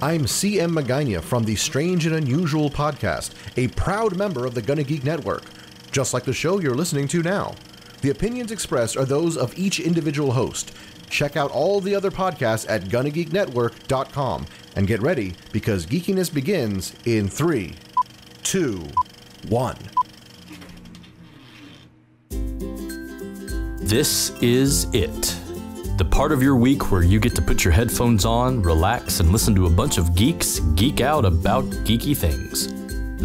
I'm C.M. Magana from the Strange and Unusual podcast, a proud member of the GonnaGeek network, just like the show you're listening to now. The opinions expressed are those of each individual host. Check out all the other podcasts at GonnaGeekNetwork.com and get ready because geekiness begins in 3, 2, 1. This is it. The part of your week where you get to put your headphones on, relax, and listen to a bunch of geeks geek out about geeky things.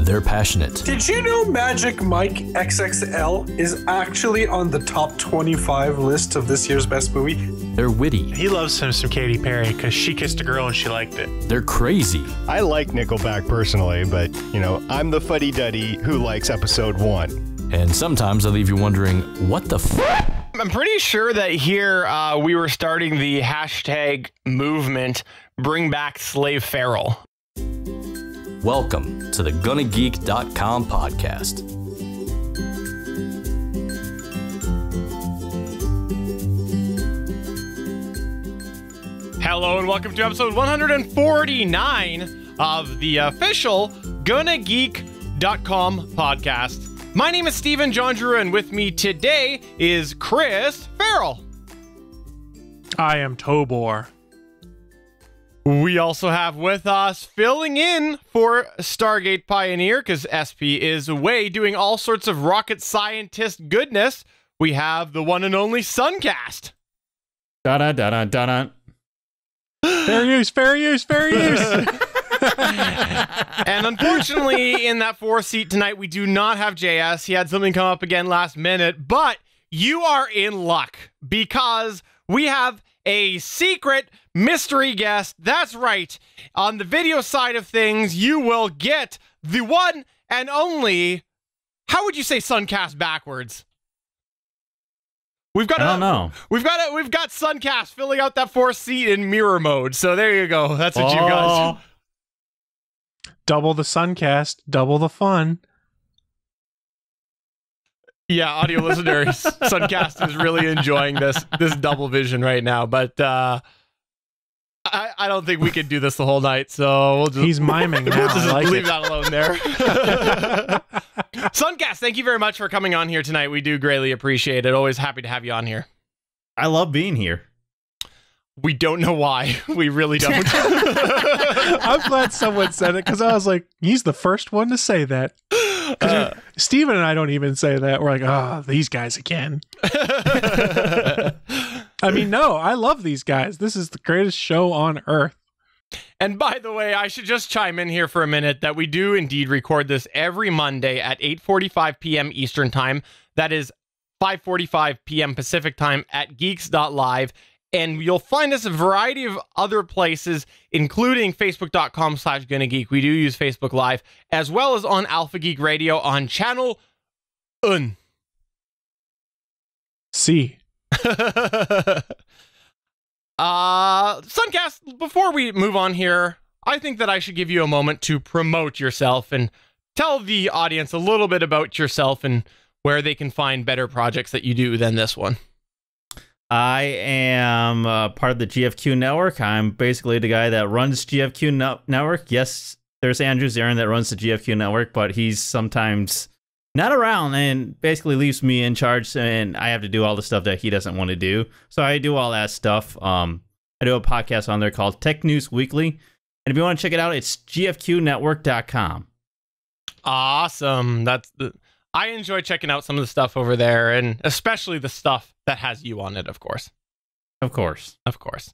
They're passionate. Did you know Magic Mike XXL is actually on the top 25 list of this year's best movie? They're witty. He loves him some Katy Perry because she kissed a girl and she liked it. They're crazy. I like Nickelback personally, but, I'm the fuddy-duddy who likes episode 1. And sometimes they leave you wondering, what the f***? I'm pretty sure that here we were starting the hashtag movement, bring back Slave Ferrell. Welcome to the GonnaGeek.com podcast. Hello and welcome to episode 149 of the official GonnaGeek.com podcast. My name is Stephen Jondrew, and with me today is Chris Ferrell. I am Tobor. We also have with us, filling in for Stargate Pioneer, because SP is away doing all sorts of rocket scientist goodness, we have the one and only Sunkast. Da-da-da-da-da-da. Fair use, fair use, fair use. And unfortunately, in that 4th seat tonight, we do not have JS. He had something come up again last minute, but you are in luck because we have a secret mystery guest. That's right. On the video side of things, you will get the one and only, how would you say Sunkast backwards? We've got Sunkast filling out that 4th seat in mirror mode. So there you go. That's what you guys. Double the Sunkast, double the fun. Yeah, audio listeners, Sunkast is really enjoying this double vision right now, but I don't think we can do this the whole night, so we'll just... He's miming now. We'll just I like leave it. that alone there. Sunkast, thank you very much for coming on here tonight. We do greatly appreciate it. Always happy to have you on here. I love being here. We don't know why. We really don't. I'm glad someone said it because I was like, he's the first one to say that. Steven and I don't even say that. We're like, oh, these guys again. I mean, no, I love these guys. This is the greatest show on earth. And by the way, I should just chime in here for a minute that we do indeed record this every Monday at 8:45 p.m. Eastern Time. That is 5:45 p.m. Pacific Time at geeks.live. And you'll find us a variety of other places, including facebook.com/GonnaGeek. We do use Facebook Live, as well as on Alpha Geek Radio on channel UN. See. Sunkast, before we move on here, I think that I should give you a moment to promote yourself and tell the audience a little bit about yourself and where they can find better projects that you do than this one. I am part of the GFQ network. I'm basically the guy that runs GFQ network. Yes, there's Andrew Zarin that runs the GFQ network, but he's sometimes not around and basically leaves me in charge, and I have to do all the stuff that he doesn't want to do. So I do all that stuff. I do a podcast on there called Tech News Weekly. And if you want to check it out, it's gfqnetwork.com. Awesome. I enjoy checking out some of the stuff over there, and especially the stuff that has you on it, of course. Of course. Of course.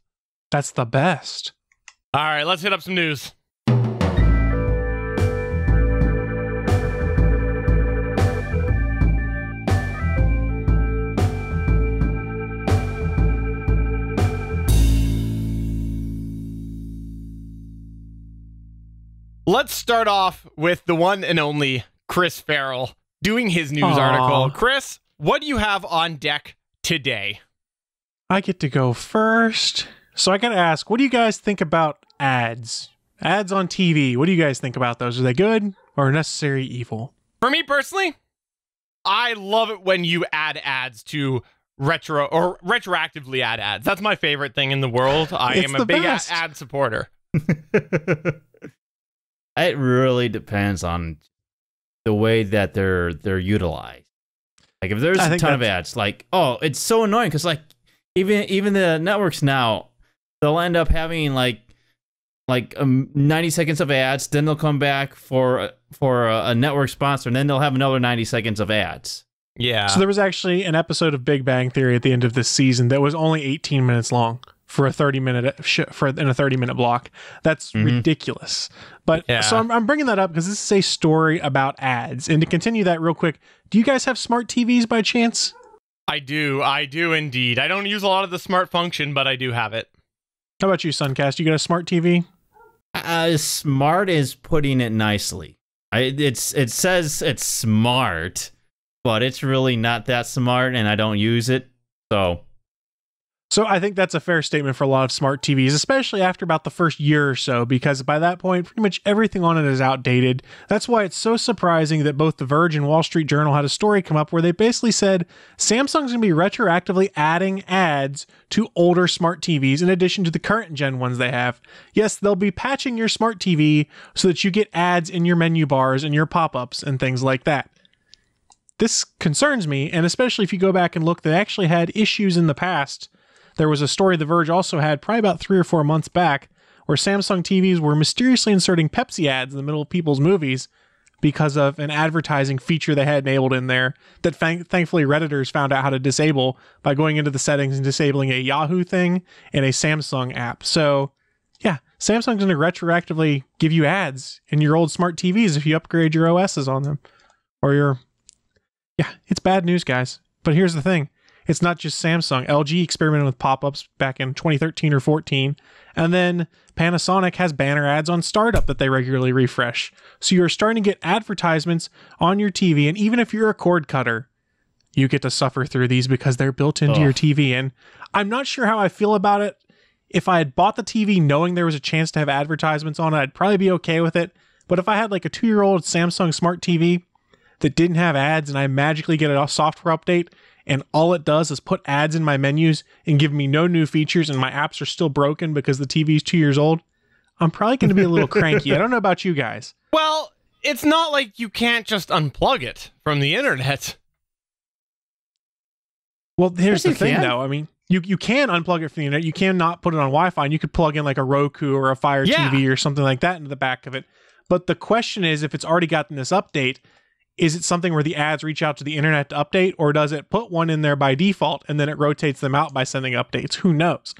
That's the best. All right, let's hit up some news. Let's start off with the one and only Chris Ferrell doing his news article. Chris, what do you have on deck today? I get to go first. So I got to ask, what do you guys think about ads? Ads on TV. What do you guys think about those? Are they good or necessary evil? For me personally, I love it when you add ads to retroactively add ads. That's my favorite thing in the world. I am a big ad supporter. It really depends on the way that they're utilized. Like if there's a ton of ads, like, oh, it's so annoying because like even the networks now, they'll end up having like 90 seconds of ads, then they'll come back for a network sponsor, and then they'll have another 90 seconds of ads. Yeah. So there was actually an episode of Big Bang Theory at the end of this season that was only 18 minutes long for a 30-minute in a 30-minute block. That's ridiculous. But so I'm bringing that up because this is a story about ads. And to continue that real quick, do you guys have smart TVs by chance? I do indeed. I don't use a lot of the smart function, but I do have it. How about you, Sunkast? You got a smart TV? Smart is putting it nicely. It says it's smart, but it's really not that smart, and I don't use it. So I think that's a fair statement for a lot of smart TVs, especially after about the first year or so, because by that point, pretty much everything on it is outdated. That's why it's so surprising that both The Verge and Wall Street Journal had a story come up where they basically said Samsung's going to be retroactively adding ads to older smart TVs in addition to the current gen ones they have. Yes, they'll be patching your smart TV so that you get ads in your menu bars and your pop-ups and things like that. This concerns me, and especially if you go back and look, they actually had issues in the past. There was a story The Verge also had probably about 3 or 4 months back where Samsung TVs were mysteriously inserting Pepsi ads in the middle of people's movies because of an advertising feature they had enabled in there that thankfully Redditors found out how to disable by going into the settings and disabling a Yahoo thing and a Samsung app. So yeah, Samsung's going to retroactively give you ads in your old smart TVs if you upgrade your OSs on them. Yeah, it's bad news, guys. But here's the thing. It's not just Samsung. LG experimented with pop-ups back in 2013 or 14. And then Panasonic has banner ads on Startup that they regularly refresh. So you're starting to get advertisements on your TV. And even if you're a cord cutter, you get to suffer through these because they're built into your TV. And I'm not sure how I feel about it. If I had bought the TV knowing there was a chance to have advertisements on it, I'd probably be okay with it. But if I had like a 2-year-old Samsung Smart TV that didn't have ads and I magically get a software update and all it does is put ads in my menus and give me no new features and my apps are still broken because the TV is 2 years old, I'm probably going to be a little cranky. I don't know about you guys. Well, it's not like you can't just unplug it from the internet. Well, here's the thing, though. I mean, you can unplug it from the internet. You can not put it on Wi-Fi, and you could plug in like a Roku or a Fire TV or something like that into the back of it. But the question is, if it's already gotten this update, is it something where the ads reach out to the internet to update, or does it put one in there by default and then it rotates them out by sending updates? Who knows?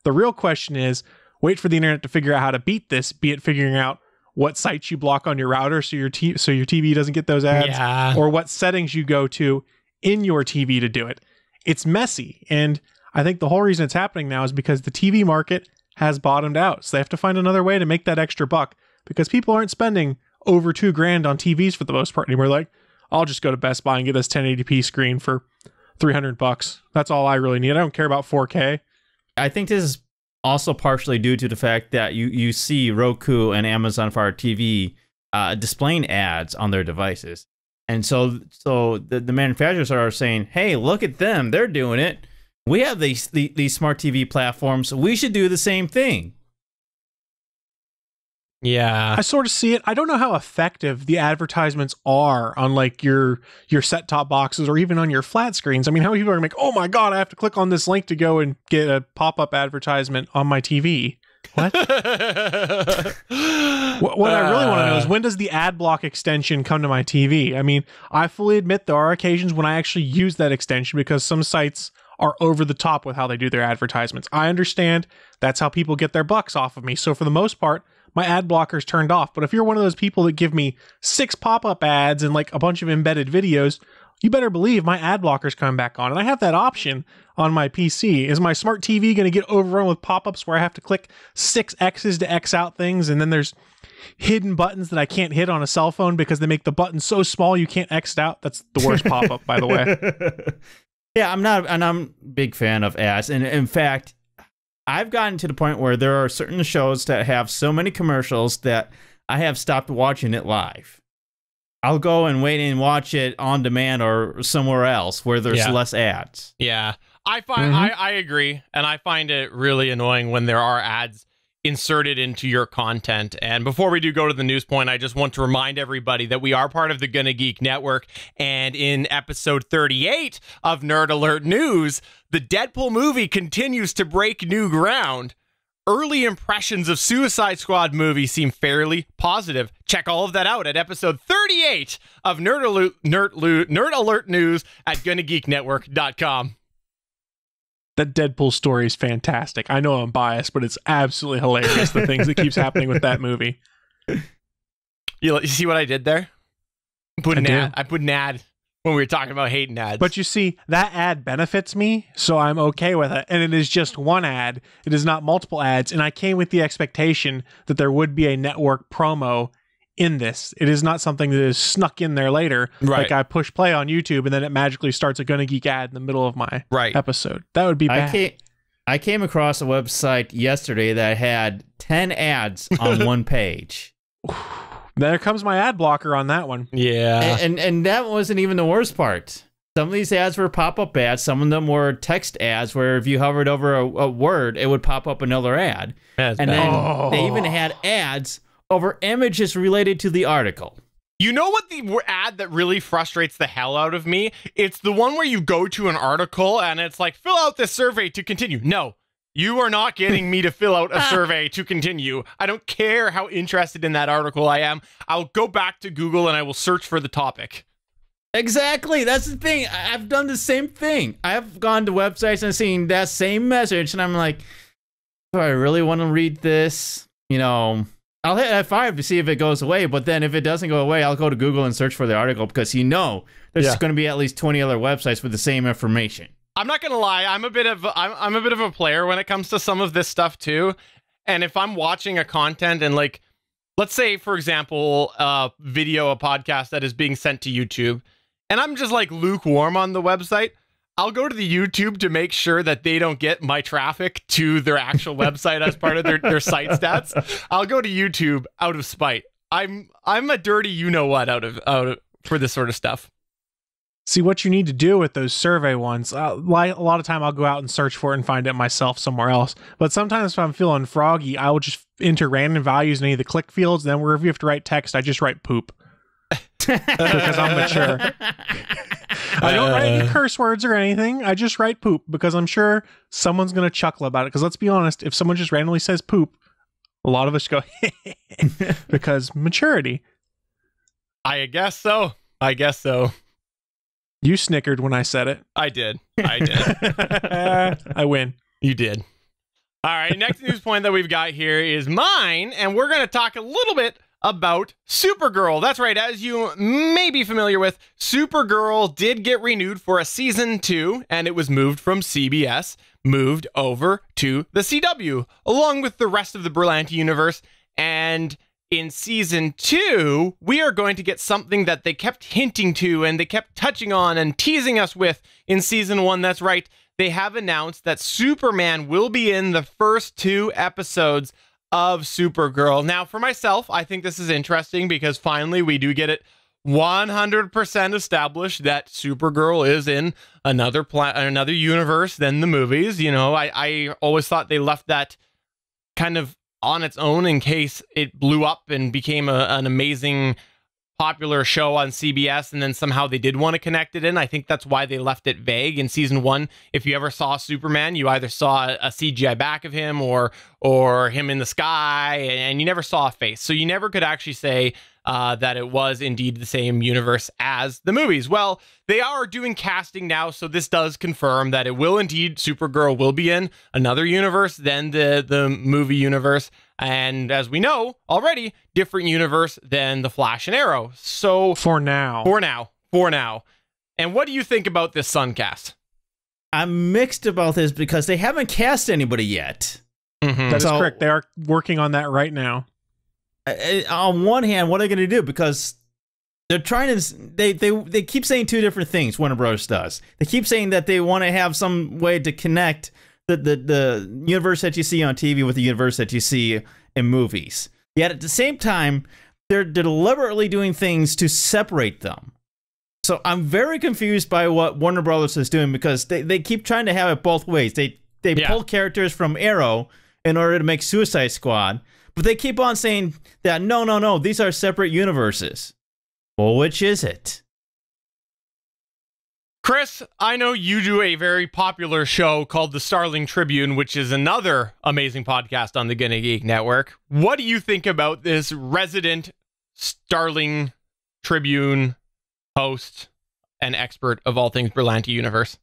The real question is, wait for the internet to figure out how to beat this, be it figuring out what sites you block on your router so your TV doesn't get those ads, or what settings you go to in your TV to do it. It's messy, and I think the whole reason it's happening now is because the TV market has bottomed out, so they have to find another way to make that extra buck, because people aren't spending over $2,000 on TVs for the most part anymore. Like, I'll just go to Best Buy and get this 1080p screen for $300. That's all I really need. I don't care about 4K. I think this is also partially due to the fact that you see Roku and Amazon Fire TV displaying ads on their devices. And so the manufacturers are saying, hey, look at them. They're doing it. We have these smart TV platforms. We should do the same thing. Yeah. I sort of see it. I don't know how effective the advertisements are on like your set-top boxes or even on your flat screens. I mean, how many people are like, oh my God, I have to click on this link to go and get a pop-up advertisement on my TV. What? What I really want to know is, when does the ad block extension come to my TV? I mean, I fully admit there are occasions when I actually use that extension because some sites are over the top with how they do their advertisements. I understand that's how people get their bucks off of me. So for the most part, my ad blocker's turned off. But if you're one of those people that give me 6 pop-up ads and like a bunch of embedded videos, you better believe my ad blocker's coming back on. And I have that option on my PC. Is my smart TV going to get overrun with pop-ups where I have to click 6 X's to X out things, and then there's hidden buttons that I can't hit on a cell phone because they make the button so small you can't X it out? That's the worst pop-up, by the way. Yeah, I'm a big fan of ads. And in fact, I've gotten to the point where there are certain shows that have so many commercials that I have stopped watching it live. I'll go and wait and watch it on demand or somewhere else where there's less ads. Yeah, I find I agree, and I find it really annoying when there are ads inserted into your content. And before we do go to the news point, I just want to remind everybody that we are part of the GonnaGeek Network. And in episode 38 of Nerd Alert News, the Deadpool movie continues to break new ground. Early impressions of Suicide Squad movie seem fairly positive. Check all of that out at episode 38 of Nerd Alert News at GonnaGeekNetwork.com. That Deadpool story is fantastic. I know I'm biased, but it's absolutely hilarious, the things that keeps happening with that movie. You see what I did there? I put an ad when we were talking about hating ads. But you see, that ad benefits me, so I'm okay with it. And it is just one ad. It is not multiple ads. And I came with the expectation that there would be a network promo in this. It is not something that is snuck in there later. Right. Like I push play on YouTube and then it magically starts a GonnaGeek ad in the middle of my episode. That would be bad. I came across a website yesterday that had 10 ads on one page. There comes my ad blocker on that one. Yeah. And that wasn't even the worst part. Some of these ads were pop-up ads. Some of them were text ads where if you hovered over a word, it would pop up another ad. Then they even had ads over images related to the article. You know what the ad that really frustrates the hell out of me? It's the one where you go to an article and it's like, fill out this survey to continue. No, you are not getting me to fill out a survey to continue. I don't care how interested in that article I am. I'll go back to Google and I will search for the topic. Exactly. That's the thing. I've done the same thing. I've gone to websites and seen that same message and I'm like, do I really want to read this? You know, I'll hit F5 to see if it goes away, but then if it doesn't go away, I'll go to Google and search for the article because there's going to be at least 20 other websites with the same information. I'm not gonna lie, I'm a bit of a player when it comes to some of this stuff too. And if I'm watching a content and like, let's say for example, a podcast that is being sent to YouTube, and I'm just like lukewarm on the website, I'll go to the YouTube to make sure that they don't get my traffic to their actual website as part of their site stats. I'll go to YouTube out of spite. I'm a dirty you-know-what out of for this sort of stuff. See, what you need to do with those survey ones, a lot of time I'll go out and search for it and find it myself somewhere else. But sometimes if I'm feeling froggy, I will just enter random values in any of the click fields. And then wherever you have to write text, I just write poop. Because I'm mature. I don't write any curse words or anything. I just write poop because I'm sure someone's going to chuckle about it. Because let's be honest, if someone just randomly says poop, a lot of us go, because maturity. I guess so. You snickered when I said it. I did. I win. You did. All right, next news point that we've got here is mine, and we're going to talk a little bit about Supergirl. That's right, as you may be familiar with, Supergirl did get renewed for a season 2, and it was moved from CBS, moved over to the CW, along with the rest of the Berlanti universe. And in season 2, we are going to get something that they kept hinting to and they kept touching on and teasing us with in season 1. That's right, they have announced that Superman will be in the first 2 episodes of Supergirl. Now, for myself, I think this is interesting because finally we do get it 100% established that Supergirl is in another universe than the movies. You know, I always thought they left that kind of on its own in case it blew up and became an amazing popular show on CBS, and then somehow they did want to connect it in. I think that's why they left it vague in season 1. If you ever saw Superman, you either saw a CGI back of him or him in the sky, and you never saw a face. So you never could actually say that it was indeed the same universe as the movies. Well, they are doing casting now, so this does confirm that it will indeed, Supergirl will be in another universe than the movie universe. And as we know already, different universe than the Flash and Arrow. So for now. And what do you think about this Sunkast? I'm mixed about this because they haven't cast anybody yet. Mm-hmm. That is correct. They are working on that right now. On one hand, what are they going to do? Because they're trying to, they keep saying 2 different things. Warner Bros. Does. They keep saying that they want to have some way to connect the universe that you see on TV with the universe that you see in movies. Yet at the same time, they're deliberately doing things to separate them. So I'm very confused by what Warner Brothers is doing because they keep trying to have it both ways. They pull characters from Arrow in order to make Suicide Squad. But they keep on saying that, no, these are separate universes. Well, which is it? Chris, I know you do a very popular show called the Starling Tribune, which is another amazing podcast on the GonnaGeek Network. What do you think about this resident Starling Tribune host and expert of all things Berlanti universe?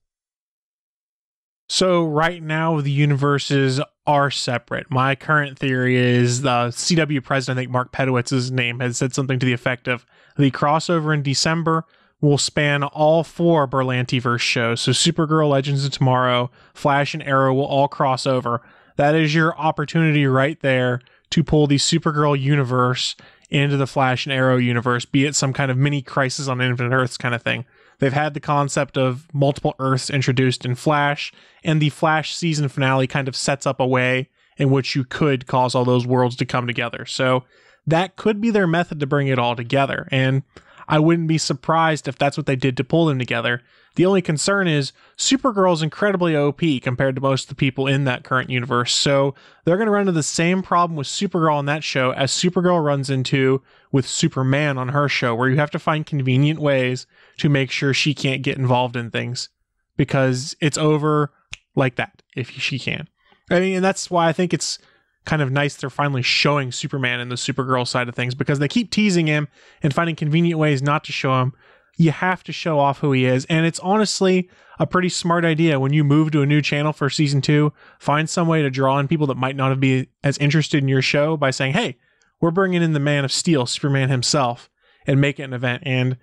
So right now the universes are separate. My current theory is the CW president, I think Mark Pedowitz's name, has said something to the effect of the crossover in December will span all 4 Berlantiverse shows. So Supergirl, Legends of Tomorrow, Flash, and Arrow will all cross over. That is your opportunity right there to pull the Supergirl universe into the Flash and Arrow universe, be it some kind of mini Crisis on Infinite Earths kind of thing. They've had the concept of multiple Earths introduced in Flash, and the Flash season finale kind of sets up a way in which you could cause all those worlds to come together. So that could be their method to bring it all together, and I wouldn't be surprised if that's what they did to pull them together. The only concern is Supergirl is incredibly OP compared to most of the people in that current universe, so they're going to run into the same problem with Supergirl on that show as Supergirl runs into with Superman on her show, where you have to find convenient ways to make sure she can't get involved in things, because it's over like that if she can. I mean, and that's why I think it's kind of nice they're finally showing Superman in the Supergirl side of things, because they keep teasing him and finding convenient ways not to show him. You have to show off who he is, and it's honestly a pretty smart idea when you move to a new channel for season 2, find some way to draw in people that might not be as interested in your show by saying, hey, we're bringing in the Man of Steel, Superman himself, and make it an event. And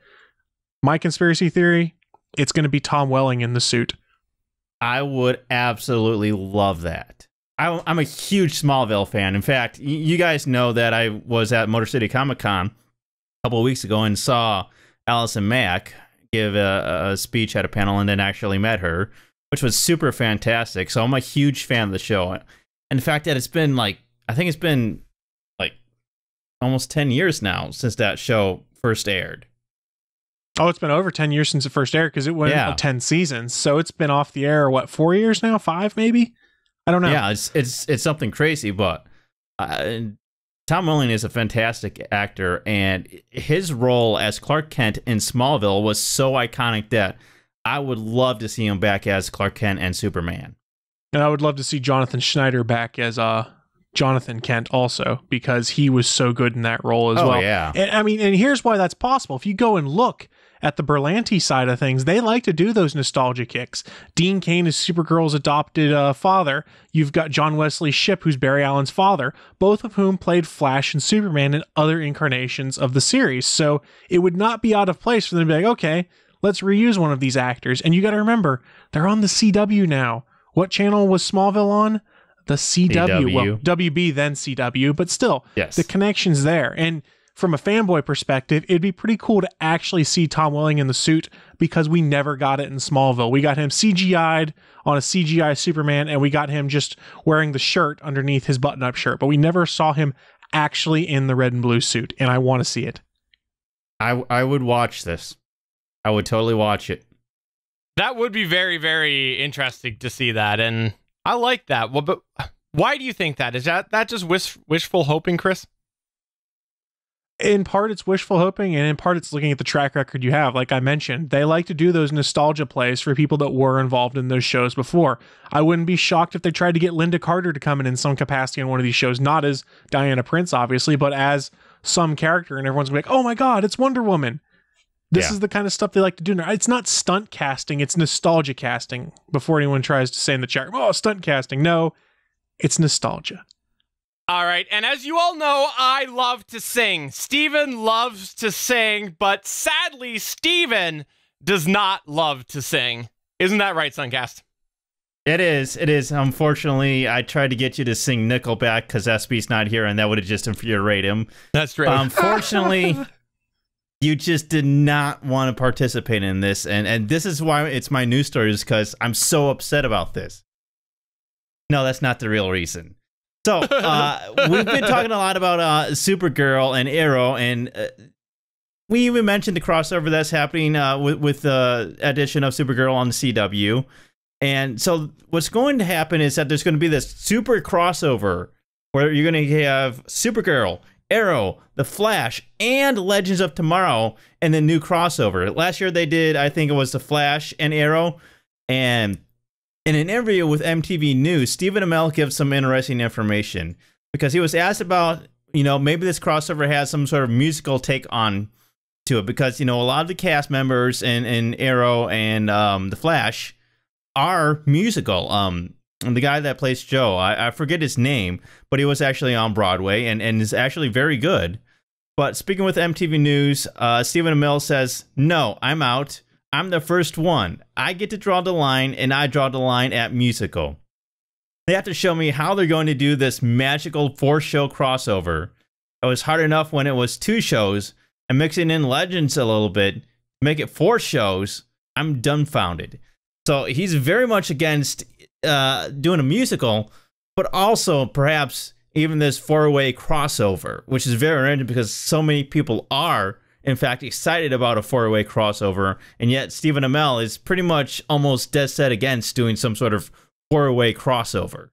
my conspiracy theory, it's going to be Tom Welling in the suit. I would absolutely love that. I'm a huge Smallville fan. In fact, you guys know that I was at Motor City Comic Con a couple of weeks ago and saw Allison Mack give a speech at a panel, and then actually met her, which was super fantastic. So I'm a huge fan of the show. And the fact that it's been I think it's been almost 10 years now since that show first aired. Oh, it's been over 10 years since it first aired, because it went 10 seasons. So it's been off the air, 4 years now? 5 maybe? I don't know. Yeah, it's something crazy, but Tom Welling is a fantastic actor, and his role as Clark Kent in Smallville was so iconic that I would love to see him back as Clark Kent and Superman. And I would love to see Jonathan Schneider back as Jonathan Kent also, because he was so good in that role as well. Yeah. And I mean, and here's why that's possible. If you go and look at the Berlanti side of things, they like to do those nostalgia kicks. Dean Cain is Supergirl's adopted father. You've got John Wesley Shipp, who's Barry Allen's father, both of whom played Flash and Superman in other incarnations of the series. So it would not be out of place for them to be like, okay, let's reuse one of these actors. And you got to remember, they're on the CW now. What channel was Smallville on? The CW. Well, WB, then CW, but still, yes, the connection's there. And from a fanboy perspective, it'd be pretty cool to actually see Tom Welling in the suit, because we never got it in Smallville. We got him CGI'd on a CGI Superman, and we got him just wearing the shirt underneath his button-up shirt, but we never saw him actually in the red and blue suit, and I want to see it. I would watch this. I would totally watch it. That would be very, very interesting to see that, and I like that. Well, but why do you think that? Is that just wishful hoping, Chris? In part, it's wishful hoping, and in part, it's looking at the track record you have. Like I mentioned, they like to do those nostalgia plays for people that were involved in those shows before. I wouldn't be shocked if they tried to get Linda Carter to come in some capacity on one of these shows, not as Diana Prince, obviously, but as some character, and everyone's going to be like, oh my God, it's Wonder Woman. This is the kind of stuff they like to do now. It's not stunt casting, it's nostalgia casting, before anyone tries to say in the chat, oh, stunt casting. No, it's nostalgia. All right, and as you all know, I love to sing. Stephen loves to sing, but sadly, Stephen does not love to sing. Isn't that right, Sunkast? It is. It is. Unfortunately, I tried to get you to sing Nickelback because SB's not here, and that would have just infuriated him. That's true. Unfortunately, you just did not want to participate in this, and this is why it's my news story, is because I'm so upset about this. No, that's not the real reason. So, we've been talking a lot about Supergirl and Arrow, and we even mentioned the crossover that's happening with the addition of Supergirl on the CW. And so what's going to happen is that there's going to be this super crossover where you're going to have Supergirl, Arrow, The Flash, and Legends of Tomorrow in the new crossover. Last year they did, I think it was The Flash and Arrow. And in an interview with MTV News, Stephen Amell gives some interesting information because he was asked about, maybe this crossover has some sort of musical take on to it because, a lot of the cast members in Arrow and The Flash are musical. And the guy that plays Joe, I forget his name, but he was actually on Broadway and is actually very good. But speaking with MTV News, Stephen Amell says, "No, I'm out. I'm the first one. I get to draw the line, and I draw the line at musical. They have to show me how they're going to do this magical 4-show crossover. It was hard enough when it was 2 shows, and mixing in Legends a little bit, make it 4 shows, I'm dumbfounded." So he's very much against doing a musical, but also perhaps even this 4-way crossover, which is very interesting because so many people are, in fact, excited about a 4-way crossover, and yet Stephen Amell is pretty much almost dead set against doing some sort of 4-way crossover.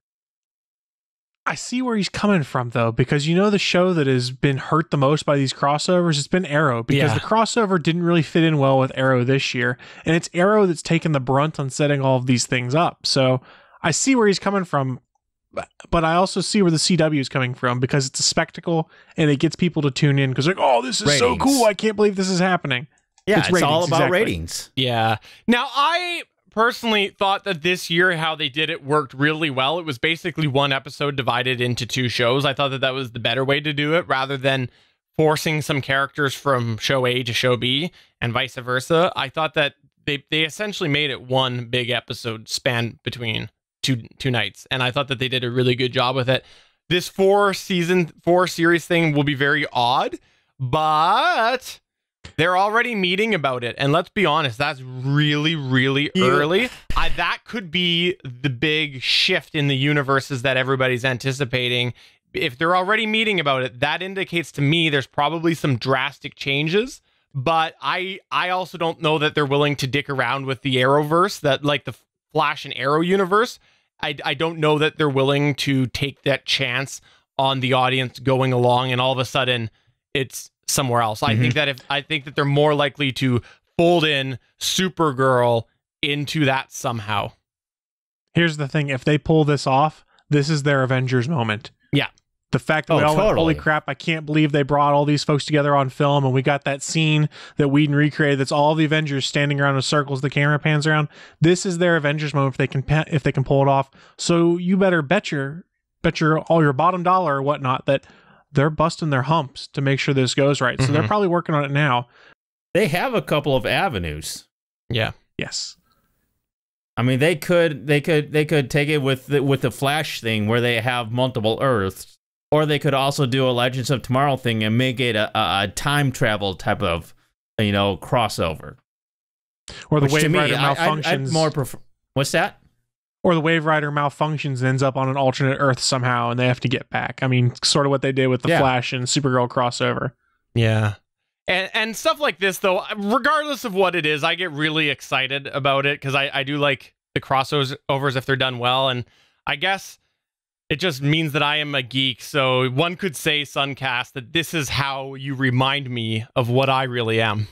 I see where he's coming from, though, because the show that has been hurt the most by these crossovers, it's been Arrow, because the crossover didn't really fit in well with Arrow this year, and it's Arrow that's taken the brunt on setting all of these things up. So I see where he's coming from, but I also see where the CW is coming from, because it's a spectacle, and it gets people to tune in, because oh, this is so cool, I can't believe this is happening. Yeah, it's all about ratings. Yeah. Now, I personally thought that this year how they did it worked really well. It was basically one episode divided into 2 shows. I thought that was the better way to do it rather than forcing some characters from show A to show B and vice versa. I thought that they essentially made it one big episode span between two nights, and I thought that they did a really good job with it. This 4 series thing will be very odd, but they're already meeting about it, and let's be honest, that's really, really early. That could be the big shift in the universes that everybody's anticipating. If they're already meeting about it, that indicates to me there's probably some drastic changes, but I also don't know that they're willing to dick around with the Arrowverse, that like the Flash and Arrow universe. I don't know that they're willing to take that chance on the audience going along and all of a sudden it's somewhere else. I think that they're more likely to fold in Supergirl into that somehow. Here's the thing, if they pull this off, this is their Avengers moment. Yeah. The fact that we all went, holy crap, I can't believe they brought all these folks together on film, and we got that scene that Whedon recreated that's all the Avengers standing around in circles, the camera pans around. This is their Avengers moment if they can pull it off. So you better bet your all your bottom dollar or whatnot that they're busting their humps to make sure this goes right. So they're probably working on it now. They have a couple of avenues. Yeah. Yes. I mean, they could take it with the Flash thing where they have multiple Earths. Or they could also do a Legends of Tomorrow thing and make it a time travel type of, crossover. Or the Wave Rider malfunctions. I'd more prefer. What's that? Or the Wave Rider malfunctions and ends up on an alternate Earth somehow, and they have to get back. I mean, sort of what they did with the Flash and Supergirl crossover. Yeah. And stuff like this, though, regardless of what it is, I get really excited about it because I do like the crossovers if they're done well. And I guess it just means that I am a geek. So one could say, Sunkast, that this is how you remind me of what I really am.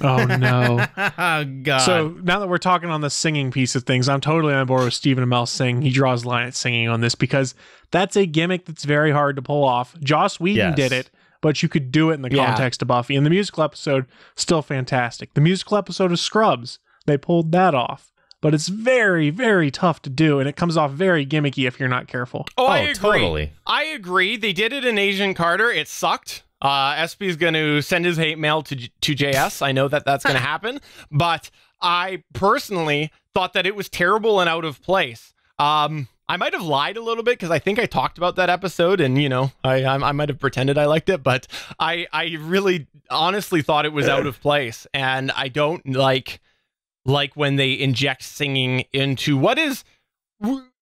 Oh, no. Oh, God. So now that we're talking on the singing piece of things, I'm totally on board with Stephen Amell saying he draws the line at singing on this because that's a gimmick that's very hard to pull off. Joss Whedon did it, but you could do it in the context of Buffy. And the musical episode, still fantastic. The musical episode of Scrubs, they pulled that off. But it's very, very tough to do, and it comes off very gimmicky if you're not careful. Oh, I agree. Totally. I agree. They did it in Agent Carter. It sucked. SP is going to send his hate mail to JS. I know that that's going to happen. But I personally thought that it was terrible and out of place. I might have lied a little bit because I think I talked about that episode, and, I might have pretended I liked it. But I really honestly thought it was out of place, and I don't like when they inject singing into what is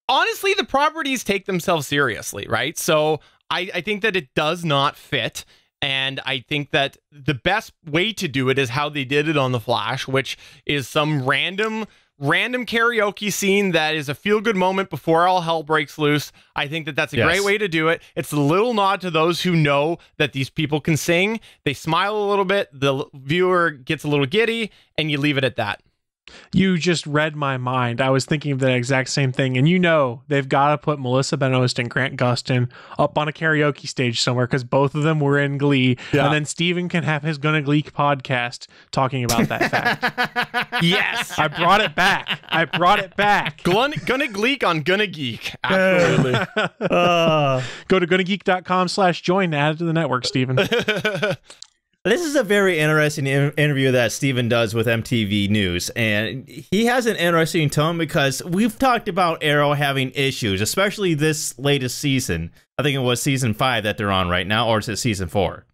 honestly the properties take themselves seriously, right? So I think that it does not fit, and I think that the best way to do it is how they did it on The Flash, which is some random random karaoke scene that is a feel-good moment before all hell breaks loose. I think that that's a great way to do it. It's a little nod to those who know that these people can sing. They smile a little bit, the viewer gets a little giddy, and you leave it at that. You just read my mind. I was thinking of the exact same thing. And you know, they've got to put Melissa Benoist and Grant Gustin up on a karaoke stage somewhere because both of them were in Glee. Yeah. And then Stephen can have his GonnaGeek podcast talking about that fact. Yes. I brought it back. GonnaGeek on GonnaGeek. Absolutely. Go to GonnaGeek.com/join to add it to the network, Stephen. This is a very interesting interview that Stephen does with MTV News, and he has an interesting tone because we've talked about Arrow having issues, especially this latest season. I think it was season 5 that they're on right now, or is it season 4?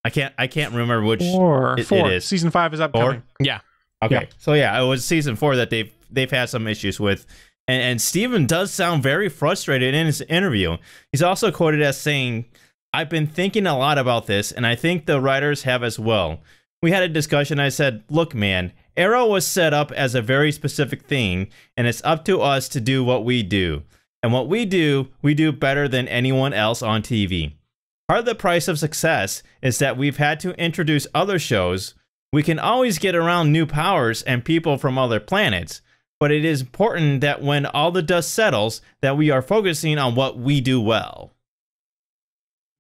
I can't remember which it is. Season 5 is upcoming. 4? Yeah. Okay. Yeah. So yeah, it was season 4 that they've had some issues with. And Stephen does sound very frustrated in his interview. He's also quoted as saying, "I've been thinking a lot about this, and I think the writers have as well. We had a discussion. I said, look, man, Arrow was set up as a very specific thing, and it's up to us to do what we do. And what we do better than anyone else on TV. Part of the price of success is that we've had to introduce other shows. We can always get around new powers and people from other planets, but it is important that when all the dust settles, that we are focusing on what we do well."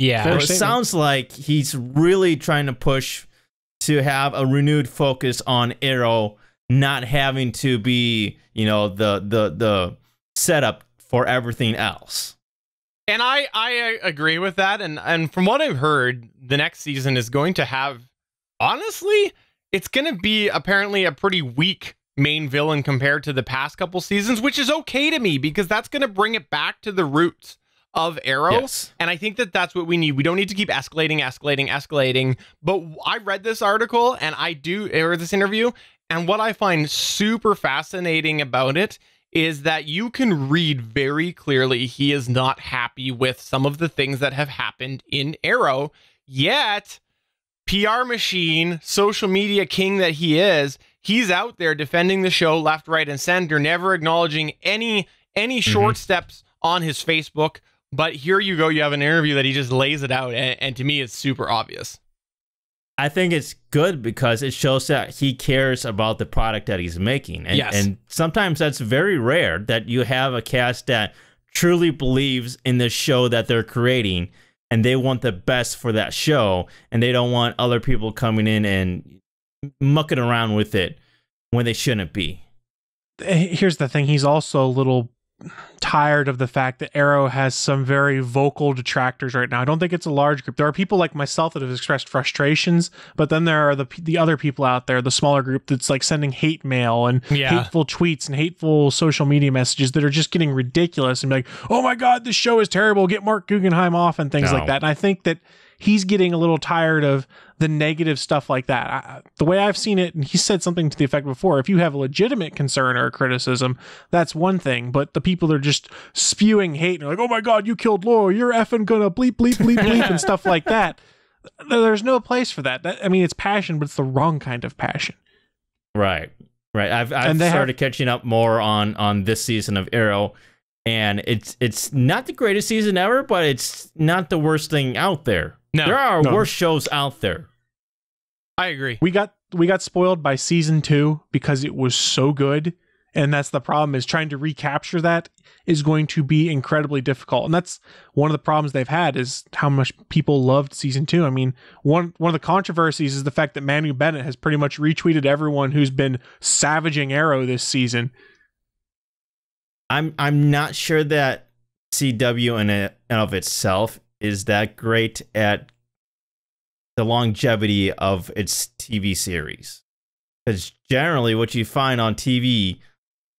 Yeah, so it sounds like he's really trying to push to have a renewed focus on Arrow not having to be, you know, the setup for everything else. And I agree with that. And from what I've heard, the next season is going to have, honestly, it's going to be apparently a pretty weak main villain compared to the past couple seasons, which is okay to me because that's going to bring it back to the roots of Arrow. Yes. And I think that that's what we need. We don't need to keep escalating. But I read this article or this interview, and what I find super fascinating about it is that you can read very clearly he is not happy with some of the things that have happened in Arrow, yet PR machine, social media king that he is, he's out there defending the show left, right, and center, never acknowledging any short steps on his Facebook. But here you go, you have an interview that he just lays it out, and to me, it's super obvious. I think it's good because it shows that he cares about the product that he's making. And sometimes that's very rare that you have a cast that truly believes in the show that they're creating, and they want the best for that show, and they don't want other people coming in and mucking around with it when they shouldn't be. Here's the thing, he's also a little tired of the fact that Arrow has some very vocal detractors right now. I don't think it's a large group. There are people like myself that have expressed frustrations, but then there are the other people out there, the smaller group that's like sending hate mail and hateful tweets and hateful social media messages that are just getting ridiculous and like, oh my God, this show is terrible. Get Mark Guggenheim off and things like that. And I think that he's getting a little tired of the negative stuff like that. The way I've seen it, and he said something to the effect before, if you have a legitimate concern or a criticism, that's one thing. But the people that are just spewing hate and are like, oh my God, you killed Laura, you're effing gonna bleep, bleep, bleep, bleep, and stuff like that. There's no place for that. I mean, it's passion, but it's the wrong kind of passion. Right. I've started catching up more on this season of Arrow, and it's not the greatest season ever, but it's not the worst thing out there. No, there are worse shows out there. I agree. We got spoiled by season 2 because it was so good, and that's the problem. Is trying to recapture that is going to be incredibly difficult, and that's one of the problems they've had is how much people loved season 2. I mean, one of the controversies is the fact that Manu Bennett has pretty much retweeted everyone who's been savaging Arrow this season. I'm not sure that CW in and of itself is that great at the longevity of its TV series. Because generally what you find on TV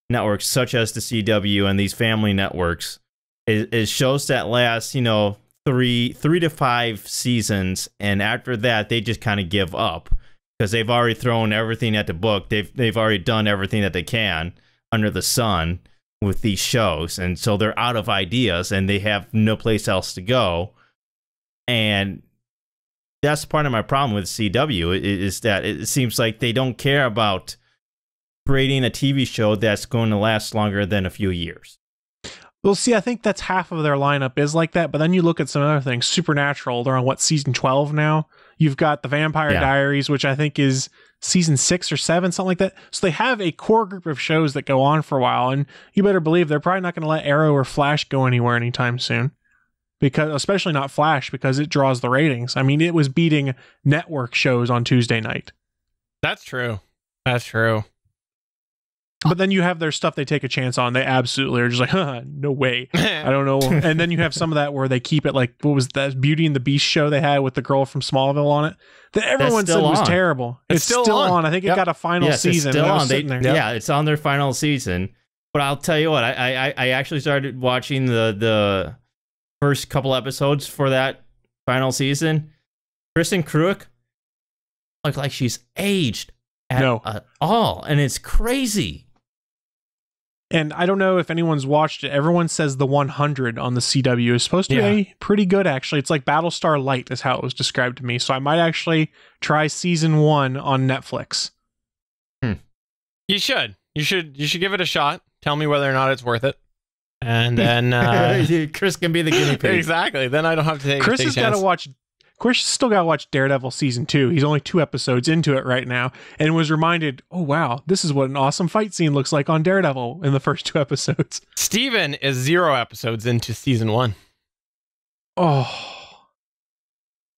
networks such as the CW and these family networks is shows that last, 3 to 5 seasons, and after that they just kind of give up because they've already thrown everything at the book. They've already done everything that they can under the sun with these shows, and so they're out of ideas and they have no place else to go. And that's part of my problem with CW is that it seems like they don't care about creating a TV show that's going to last longer than a few years. Well, see, I think that's half of their lineup is like that, but then you look at some other things. Supernatural, they're on what, season 12 now? You've got the Vampire Diaries, which I think is season 6 or 7, something like that. So they have a core group of shows that go on for a while, and you better believe they're probably not going to let Arrow or Flash go anywhere anytime soon. Because, especially not Flash, because it draws the ratings. I mean, it was beating network shows on Tuesday night. That's true. That's true. But then you have their stuff they take a chance on. They absolutely are just like, no way. I don't know. And then you have some of that where they keep it like, what was that Beauty and the Beast show they had with the girl from Smallville on it? That everyone said was terrible. It's still on. I think it got a final season. It's still on. Yeah, it's on their final season. But I'll tell you what, I actually started watching the first couple episodes for that final season. Kristen Kreuk looks like she's aged at all. And it's crazy. And I don't know if anyone's watched it. Everyone says the 100 on the CW is supposed to be pretty good, actually. It's like Battlestar Light is how it was described to me. So I might actually try season 1 on Netflix. You should give it a shot. Tell me whether or not it's worth it. And then Chris can be the guinea pig. Exactly. Then I don't have to take Chris has got to watch. Chris still got to watch Daredevil season 2. He's only 2 episodes into it right now, and was reminded, oh wow, this is what an awesome fight scene looks like on Daredevil in the first 2 episodes. Stephen is 0 episodes into season 1. Oh.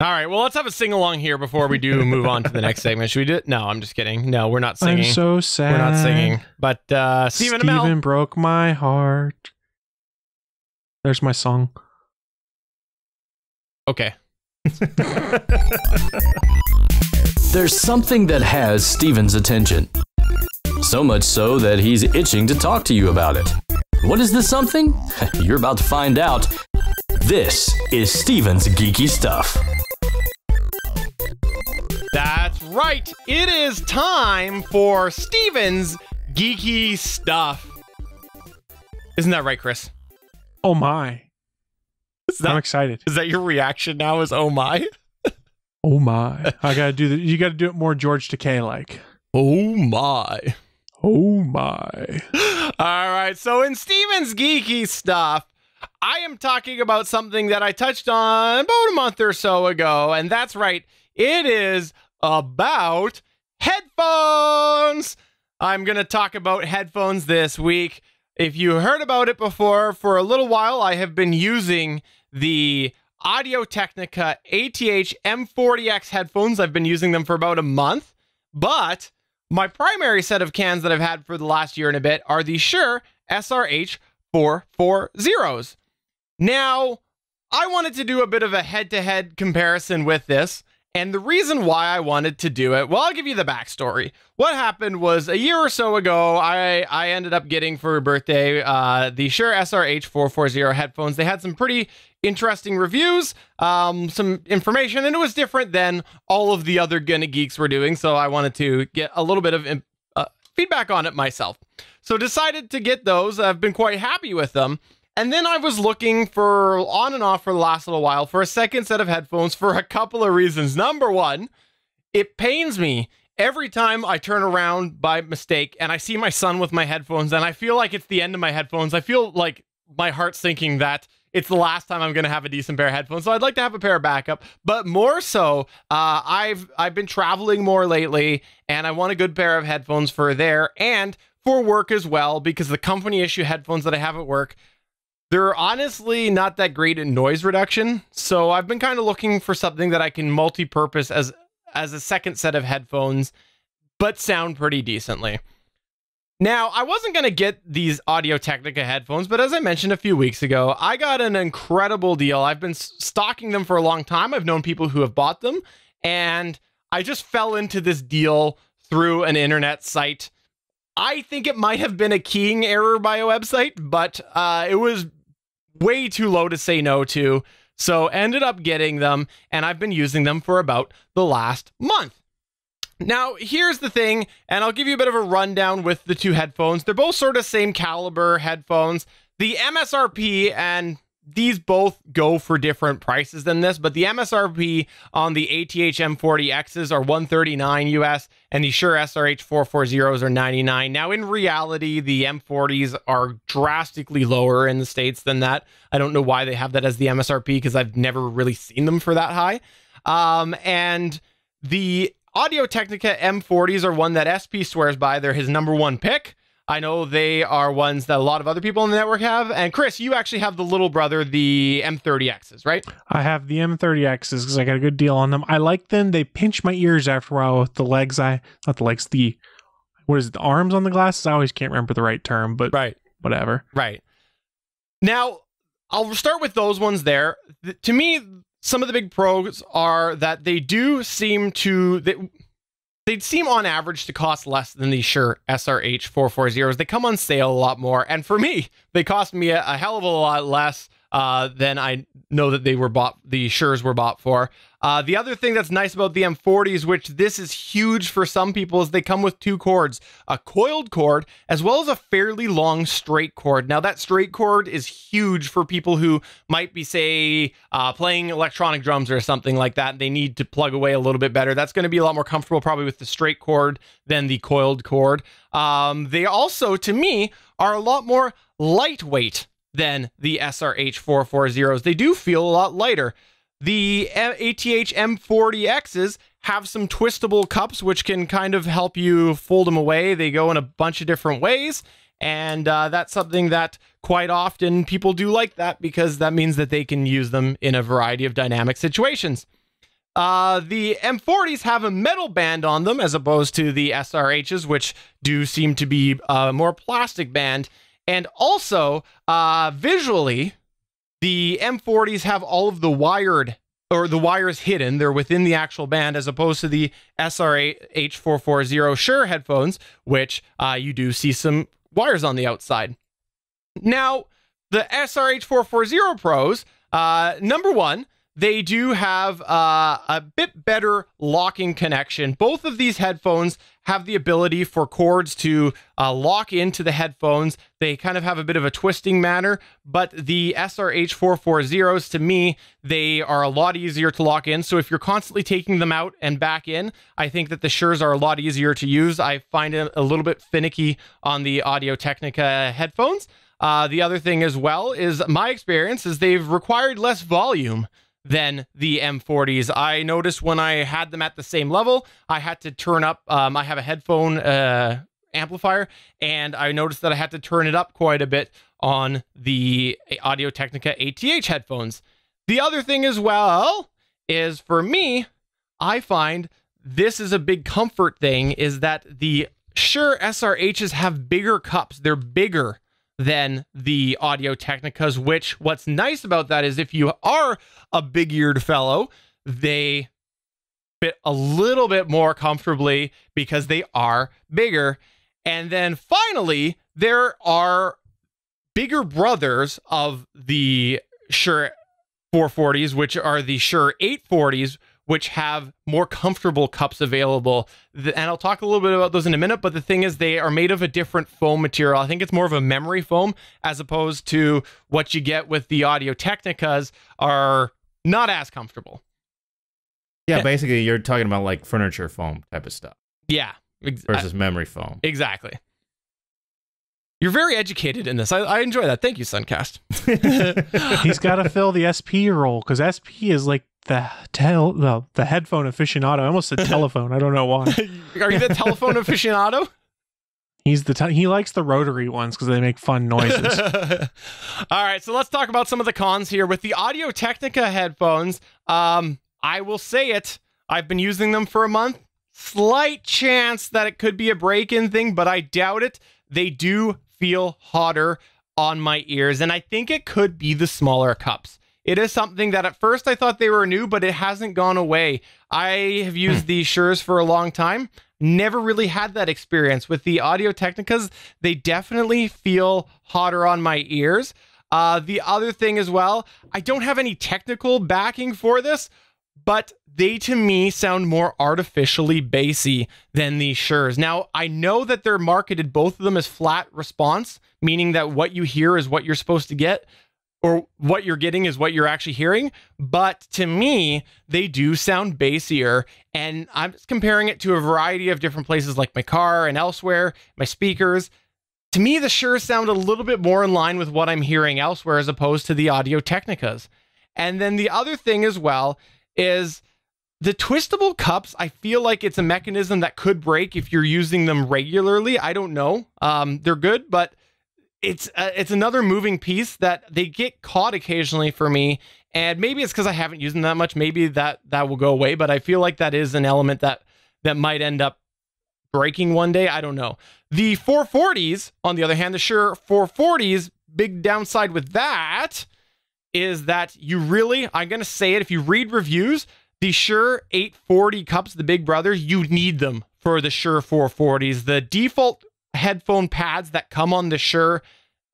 All right, well, let's have a sing-along here before we do move on to the next segment. Should we do it? No, I'm just kidding. No, we're not singing. I'm so sad. We're not singing. But Stephen Amell broke my heart. There's my song. Okay. There's something that has Steven's attention. So much so that he's itching to talk to you about it. What is this something? You're about to find out. This is Steven's Geeky Stuff. That's right. It is time for Steven's Geeky Stuff. Isn't that right, Chris? Oh my. I'm excited. Is that your reaction now? Is oh my? Oh my. I gotta do you gotta do it more George Takei like. Oh my. Oh my. All right. So in Steven's Geeky Stuff, I am talking about something that I touched on about a month or so ago. And that's right. It is about headphones. I'm going to talk about headphones this week. If you heard about it before, for a little while, I have been using the Audio-Technica ATH-M40X headphones. I've been using them for about a month, but my primary set of cans that I've had for the last year and a bit are the Shure SRH-440s. Now, I wanted to do a bit of a head-to-head comparison with this. And the reason why I wanted to do it, well, I'll give you the backstory. What happened was a year or so ago, I ended up getting for a birthday the Shure SRH-440 headphones. They had some pretty interesting reviews, some information, and it was different than all of the other GonnaGeeks were doing. So I wanted to get a little bit of feedback on it myself. So decided to get those. I've been quite happy with them. And then I was looking for, on and off for the last little while, for a second set of headphones for a couple of reasons. Number one, it pains me every time I turn around by mistake and I see my son with my headphones and I feel like it's the end of my headphones. I feel like my heart's thinking that it's the last time I'm going to have a decent pair of headphones. So I'd like to have a pair of backup, but more so, I've been traveling more lately and I want a good pair of headphones for there and for work as well, because the company issue headphones that I have at work, they're honestly not that great in noise reduction, so I've been kind of looking for something that I can multi-purpose as a second set of headphones, but sound pretty decently. Now, I wasn't going to get these Audio-Technica headphones, but as I mentioned a few weeks ago, I got an incredible deal. I've been stocking them for a long time. I've known people who have bought them, and I just fell into this deal through an internet site. I think it might have been a keying error by a website, but it was way too low to say no to, so ended up getting them, and I've been using them for about the last month. Now, here's the thing, and I'll give you a bit of a rundown with the two headphones. They're both sort of same caliber headphones. The MSRP, and these both go for different prices than this, but the MSRP on the ATH-M40Xs are $139 US, and the Shure SRH-440s are $99. Now, in reality, the M40s are drastically lower in the States than that. I don't know why they have that as the MSRP, because I've never really seen them for that high. And the Audio-Technica M40s are one that SP swears by. They're his #1 pick. I know they are ones that a lot of other people on the network have. And Chris, you actually have the little brother, the M30Xs, right? I have the M30Xs because I got a good deal on them. I like them. They pinch my ears after a while with the legs. The arms on the glasses? I always can't remember the right term, but right. Whatever. Right. Now, I'll start with those ones there. To me, some of the big pros are that they do seem to... They'd seem on average to cost less than the Shure SRH-440s. They come on sale a lot more. And for me, they cost me a hell of a lot less than I know that the Shures were bought for. The other thing that's nice about the M40s, which this is huge for some people, is they come with 2 cords, a coiled cord, as well as a fairly long straight cord. Now, that straight cord is huge for people who might be, say, playing electronic drums or something like that. They need to plug away a little bit better. That's going to be a lot more comfortable probably with the straight cord than the coiled cord. They also, to me, are a lot more lightweight than the SRH-440s. They do feel a lot lighter. The ATH-M40Xs have some twistable cups, which can kind of help you fold them away. They go in a bunch of different ways, and that's something that quite often people do like that, because that means that they can use them in a variety of dynamic situations. The M40s have a metal band on them as opposed to the SRHs, which do seem to be more plastic band. And also, visually, the M40s have all of the wires hidden. They're within the actual band, as opposed to the SRH-440 Shure headphones, which you do see some wires on the outside. Now, the SRH-440 Pros, #1, they do have a bit better locking connection. Both of these headphones have the ability for cords to lock into the headphones. They kind of have a bit of a twisting manner, but the SRH-440s, to me, they are a lot easier to lock in. So if you're constantly taking them out and back in, I think that the Shures are a lot easier to use. I find it a little bit finicky on the Audio-Technica headphones. The other thing as well is my experience is they've required less volume than the M40s. I noticed when I had them at the same level, I had to turn up, I have a headphone amplifier, and I noticed that I had to turn it up quite a bit on the Audio-Technica ATH headphones. The other thing as well is, for me, I find this is a big comfort thing, is that the Shure SRHs have bigger cups. They're bigger than the Audio-Technicas, which what's nice about that is if you are a big-eared fellow, they fit a little bit more comfortably because they are bigger. And then finally, there are bigger brothers of the Shure 440s, which are the Shure 840s, which have more comfortable cups available. And I'll talk a little bit about those in a minute, but the thing is they are made of a different foam material. I think it's more of a memory foam, as opposed to what you get with the Audio-Technicas are not as comfortable. Yeah, basically you're talking about like furniture foam type of stuff. Yeah. Versus memory foam. Exactly. You're very educated in this. I enjoy that. Thank you, Sunkast. He's got to fill the SP role, because SP is like the headphone aficionado. I almost said telephone. I don't know why. Are you the telephone aficionado? He likes the rotary ones because they make fun noises. All right, so let's talk about some of the cons here with the Audio-Technica headphones. I will say it. I've been using them for a month. Slight chance that it could be a break-in thing, but I doubt it. They do feel hotter on my ears, and I think it could be the smaller cups. It is something that at first I thought they were new, but it hasn't gone away. I have used these Shures for a long time. Never really had that experience. With the Audio-Technicas, they definitely feel hotter on my ears. The other thing as well, I don't have any technical backing for this, but they, to me, sound more artificially bassy than the Shures. Now, I know that they're marketed, both of them, as flat response, meaning that what you hear is what you're supposed to get. or what you're getting is what you're actually hearing. But to me, they do sound bassier. And I'm just comparing it to a variety of different places like my car and elsewhere, my speakers. To me, the Shure sound a little bit more in line with what I'm hearing elsewhere as opposed to the Audio-Technicas. And then the other thing as well is the twistable cups. I feel like it's a mechanism that could break if you're using them regularly. I don't know. They're good, but it's another moving piece that they get caught occasionally for me. And maybe it's because I haven't used them that much. Maybe that will go away, but I feel like that is an element that might end up breaking one day. I don't know. The 440s, on the other hand, the Shure 440s, big downside with that is that you really, I'm going to say it, if you read reviews, the Shure 840 cups, the big brothers, you need them for the Shure 440s. The default headphone pads that come on the Shure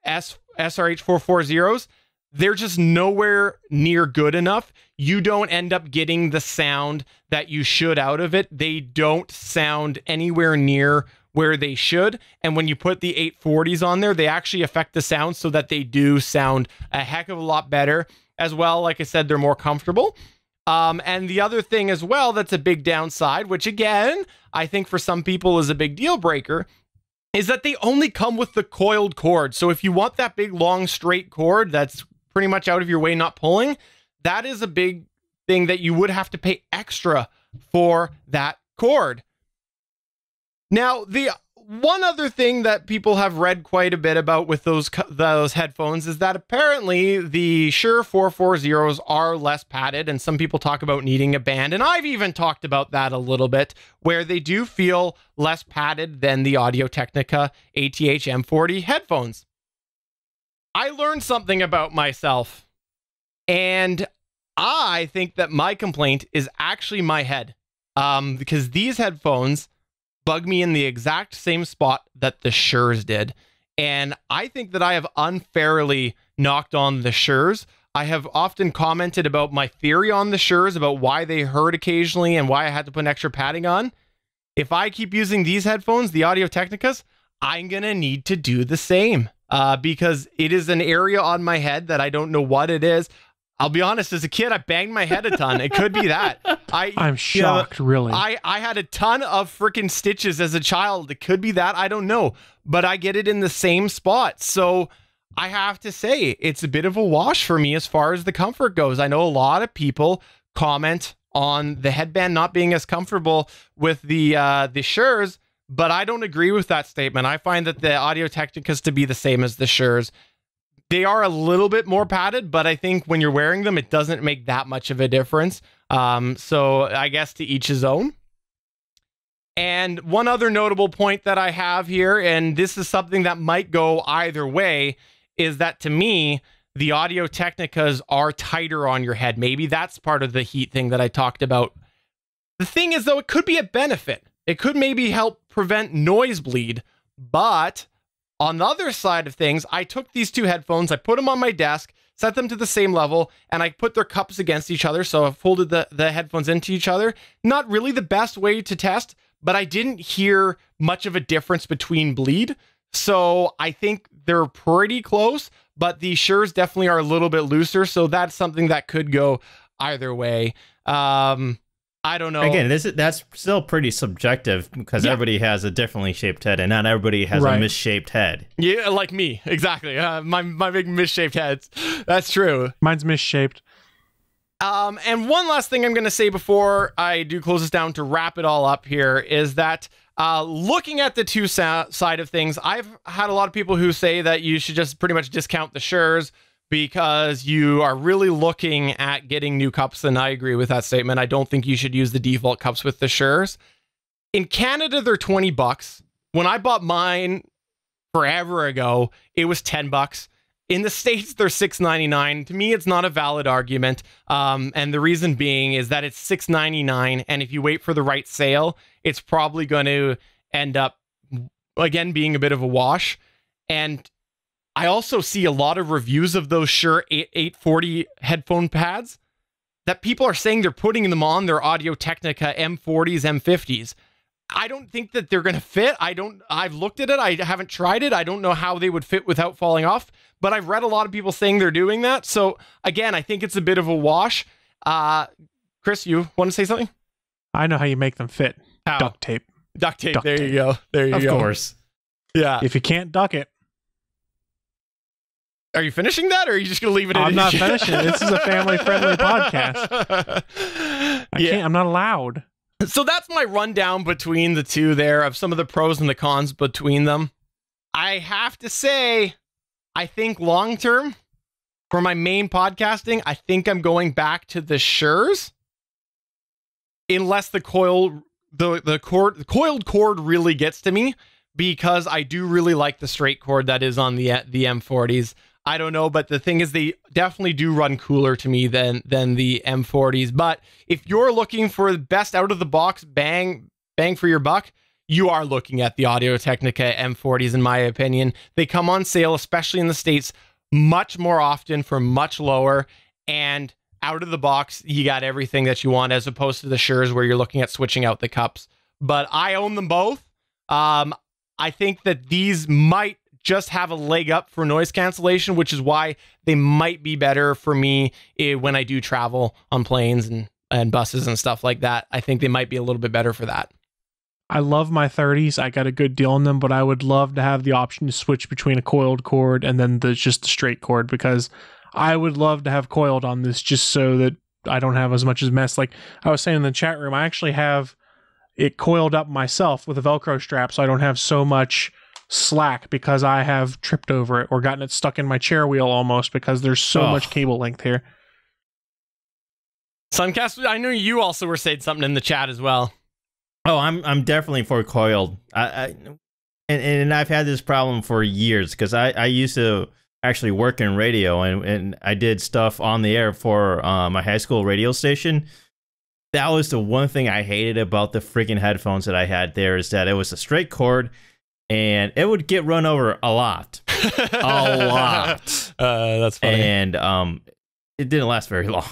SRH-440s, they're just nowhere near good enough. You don't end up getting the sound that you should out of it. They don't sound anywhere near where they should. And when you put the 840s on there, they actually affect the sound so that they do sound a heck of a lot better as well. Like I said, they're more comfortable. And the other thing as well, that's a big downside, which again, I think for some people is a big deal breaker, is that they only come with the coiled cord. So if you want that big, long, straight cord that's pretty much out of your way, not pulling, that is a big thing that you would have to pay extra for that cord. Now, the one other thing that people have read quite a bit about with those headphones is that apparently the Shure 440s are less padded, and some people talk about needing a band, and I've even talked about that a little bit, where they do feel less padded than the Audio-Technica ATH-M40 headphones. I learned something about myself, and I think that my complaint is actually my head, because these headphones bug me in the exact same spot that the Shures did. And I think that I have unfairly knocked on the Shures. I have often commented about my theory on the Shures, about why they hurt occasionally and why I had to put an extra padding on. If I keep using these headphones, the Audio-Technicas, I'm going to need to do the same because it is an area on my head that I don't know what it is. I'll be honest, as a kid, I banged my head a ton. It could be that. I'm shocked, really. I had a ton of freaking stitches as a child. It could be that. I don't know. But I get it in the same spot. So I have to say, it's a bit of a wash for me as far as the comfort goes. I know a lot of people comment on the headband not being as comfortable with the Shures, but I don't agree with that statement. I find that the Audio-Technicas to be the same as the Shures. They are a little bit more padded, but I think when you're wearing them, it doesn't make that much of a difference. So I guess to each his own. And one other notable point that I have here, and this is something that might go either way, is that to me, the Audio-Technicas are tighter on your head. Maybe that's part of the heat thing that I talked about. The thing is, though, it could be a benefit. It could maybe help prevent noise bleed, but on the other side of things, I took these two headphones, I put them on my desk, set them to the same level, and I put their cups against each other, so I folded the headphones into each other. Not really the best way to test, but I didn't hear much of a difference between bleed, so I think they're pretty close, but the Shures definitely are a little bit looser, so that's something that could go either way. I don't know. Again, that's still pretty subjective because everybody has a differently shaped head, and not everybody has a misshaped head. Yeah, like me, exactly. My big misshaped heads. That's true. Mine's misshaped. And one last thing I'm going to say before I do close this down to wrap it all up here is that looking at the two side of things, I've had a lot of people who say that you should just pretty much discount the Shures because you are really looking at getting new cups, and I agree with that statement. I don't think you should use the default cups with the Shures. In Canada, they're $20. When I bought mine forever ago, it was $10. In the States, they're $6.99. To me, it's not a valid argument. And the reason being is that it's $6.99, and if you wait for the right sale, it's probably going to end up, again, being a bit of a wash. And I also see a lot of reviews of those Shure 840 headphone pads that people are saying they're putting them on their Audio-Technica M40s, M50s. I don't think that they're going to fit. I've looked at it. I haven't tried it. I don't know how they would fit without falling off, but I've read a lot of people saying they're doing that. So again, I think it's a bit of a wash. Chris, you want to say something? I know how you make them fit. How? Duct tape. Duct tape. Duct There tape. you go. There you go. Of course. Yeah. If you can't duck it, Are you finishing that, or are you just going to leave it in? I'm not finishing it. This is a family-friendly podcast. I can't. I'm not allowed. So that's my rundown between the two there of some of the pros and the cons between them. I have to say, I think long term, for my main podcasting, I think I'm going back to the Shures. Unless the coiled cord really gets to me, because I do really like the straight cord that is on the M40s. I don't know, but the thing is, they definitely do run cooler to me than the M40s. But if you're looking for the best out of the box bang for your buck, you are looking at the Audio-Technica M40s, in my opinion. They come on sale, especially in the States, much more often for much lower, and out of the box, you got everything that you want, as opposed to the Shures where you're looking at switching out the cups. But I own them both. I think that these might just have a leg up for noise cancellation, which is why they might be better for me when I do travel on planes and buses and stuff like that. I think they might be a little bit better for that. I love my 30s. I got a good deal on them, but I would love to have the option to switch between a coiled cord and then just the straight cord, because I would love to have coiled on this just so that I don't have as much as mess. Like I was saying in the chat room, I actually have it coiled up myself with a Velcro strap so I don't have so much slack, because I have tripped over it or gotten it stuck in my chair wheel almost, because there's so much cable length here. Sunkast, I know you also were saying something in the chat as well. Oh, I'm definitely for coiled. And I've had this problem for years, because I used to actually work in radio, and I did stuff on the air for my high school radio station. That was the one thing I hated about the freaking headphones that I had there, is that it was a straight cord, and it would get run over a lot. A lot. That's funny. And it didn't last very long.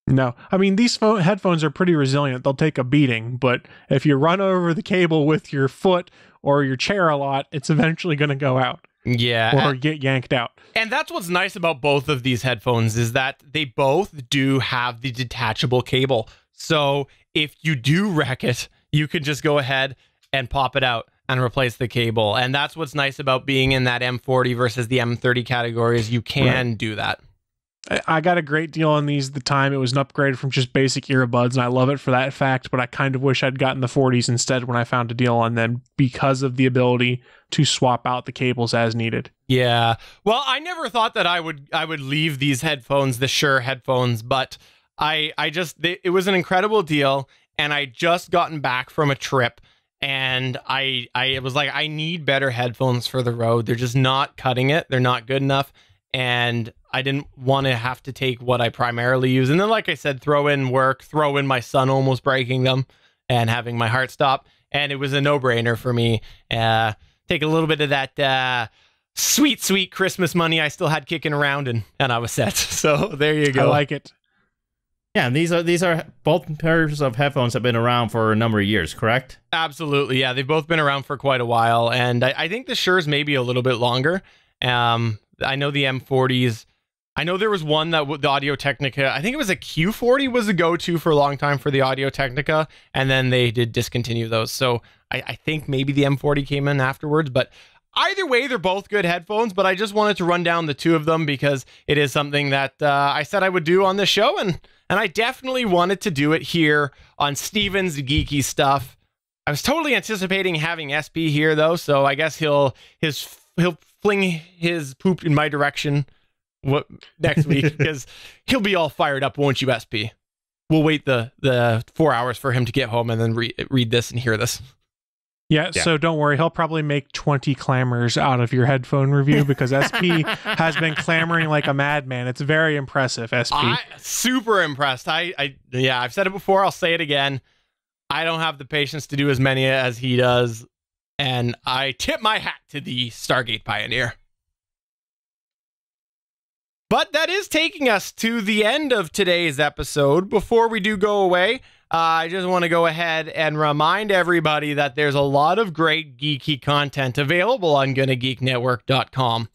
No, I mean, these headphones are pretty resilient. They'll take a beating, but if you run over the cable with your foot or your chair a lot, it's eventually going to go out. Yeah. Or get yanked out. And that's what's nice about both of these headphones, is that they both do have the detachable cable. So if you do wreck it, you can just go ahead and pop it out and replace the cable. And that's what's nice about being in that M40 versus the M30 category, is you can do that. I got a great deal on these at the time. It was an upgrade from just basic earbuds, and I love it for that fact, but I kind of wish I'd gotten the 40s instead when I found a deal on them, because of the ability to swap out the cables as needed. Yeah. Well, I never thought that I would leave these headphones, the Shure headphones, but it was an incredible deal, and I just gotten back from a trip, and I was like, I need better headphones for the road. They're just not cutting it. They're not good enough. And I didn't want to have to take what I primarily use. And then, like I said, throw in work, throw in my son almost breaking them and having my heart stop. And it was a no-brainer for me. Take a little bit of that sweet, sweet Christmas money I still had kicking around, and I was set. So there you go. I like it. Yeah, and these are both pairs of headphones have been around for a number of years, correct? Absolutely, yeah. They've both been around for quite a while, and I think the Shures maybe a little bit longer. I know the M40s. I know there was one that the Audio-Technica, I think it was a Q40 was a go-to for a long time for the Audio-Technica, and then they did discontinue those. So I think maybe the M40 came in afterwards, but either way, they're both good headphones, but I just wanted to run down the two of them because it is something that I said I would do on the show, and I definitely wanted to do it here on Stephen's Geeky Stuff. I was totally anticipating having SP here, though, so I guess he'll fling his poop in my direction next week, because he'll be all fired up, won't you, SP? We'll wait the 4 hours for him to get home and then read this and hear this. Yeah, so don't worry. He'll probably make 20 clamors out of your headphone review, because SP has been clamoring like a madman. It's very impressive, SP. Super impressed. I've said it before. I'll say it again. I don't have the patience to do as many as he does, and I tip my hat to the Stargate Pioneer. But that is taking us to the end of today's episode. Before we do go away, I just want to go ahead and remind everybody that there's a lot of great geeky content available on GonnaGeekNetwork.com.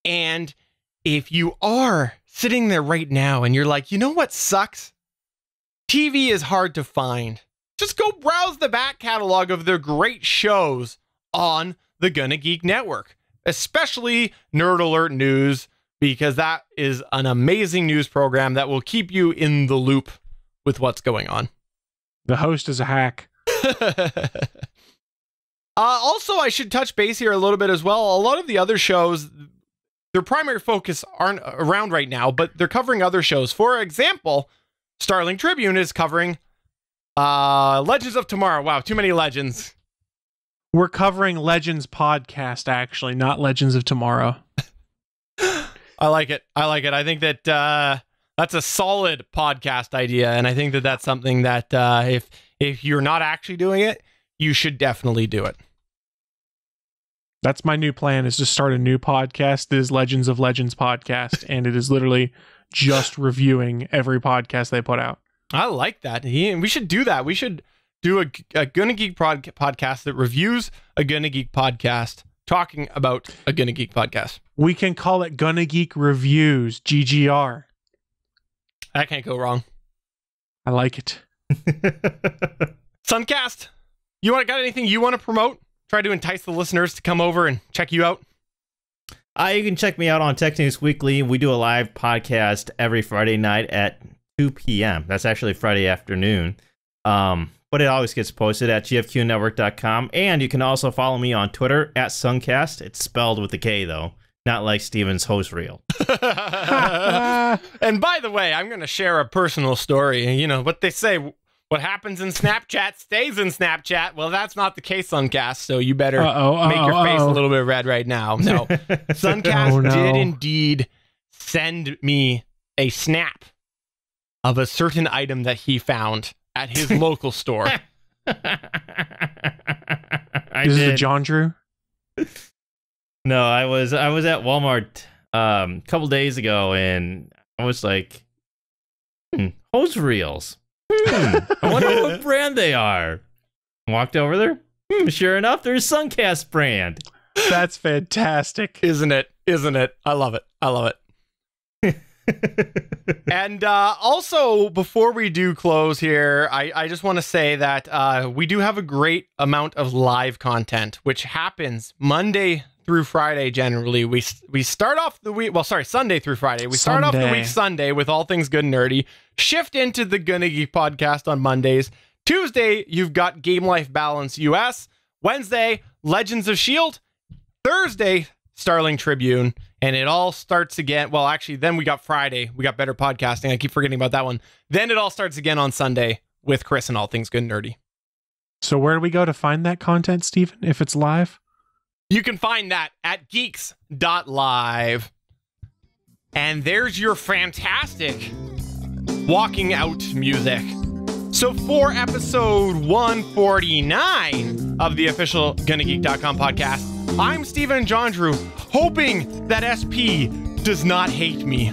And if you are sitting there right now and you're like, you know what sucks? TV is hard to find. Just go browse the back catalog of their great shows on the GonnaGeek network, especially Nerd Alert News, because that is an amazing news program that will keep you in the loop with what's going on. The host is a hack. Also, I should touch base here a little bit as well. A lot of the other shows, their primary focus aren't around right now, but they're covering other shows. For example, Starling Tribune is covering Legends of Tomorrow. Wow, too many legends. We're covering Legends podcast, actually, not Legends of Tomorrow. I like it. I think that that's a solid podcast idea, and I think that that's something that if you're not actually doing it, you should definitely do it. That's my new plan, is to start a new podcast. It is Legends of Legends podcast, and it is literally just reviewing every podcast they put out. I like that. We should do that. We should do a GonnaGeek podcast that reviews a GonnaGeek podcast, talking about a GonnaGeek podcast. We can call it GonnaGeek Reviews, GGR. That can't go wrong. I like it. Sunkast, got anything you want to promote? Try to entice the listeners to come over and check you out. You can check me out on Tech News Weekly. We do a live podcast every Friday night at 2 p.m. That's actually Friday afternoon. But it always gets posted at gfqnetwork.com. And you can also follow me on Twitter at Sunkast. It's spelled with a K, though. Not like Steven's host reel. And by the way, I'm going to share a personal story. You know what they say, what happens in Snapchat stays in Snapchat. Well, that's not the case, Sunkast, so you better make your face a little bit red right now. No, Sunkast did indeed send me a snap of a certain item that he found at his local store. This is the Jondrew? No, I was at Walmart a couple days ago, and I was like, hose reels. I wonder what brand they are. Walked over there. Sure enough, there's Sunkast brand. That's fantastic. Isn't it? I love it. And also, before we do close here, I just want to say that we do have a great amount of live content, which happens Monday through Friday. Generally, we start off the week. Well, sorry, Sunday through Friday. We start off the week Sunday with all things good and nerdy. Shift into the GonnaGeek podcast on Mondays. Tuesday, you've got Game Life Balance US. Wednesday, Legends of S.H.I.E.L.D. Thursday, Starling Tribune. And it all starts again. Well, actually, then we got Friday. We got Better Podcasting. I keep forgetting about that one. Then it all starts again on Sunday with Chris and All Things Good and Nerdy. So where do we go to find that content, Stephen, if it's live? You can find that at geeks.live. And there's your fantastic walking out music. So for episode 149 of the official GonnaGeek.com podcast, I'm Stephen Jondrew, hoping that SP does not hate me.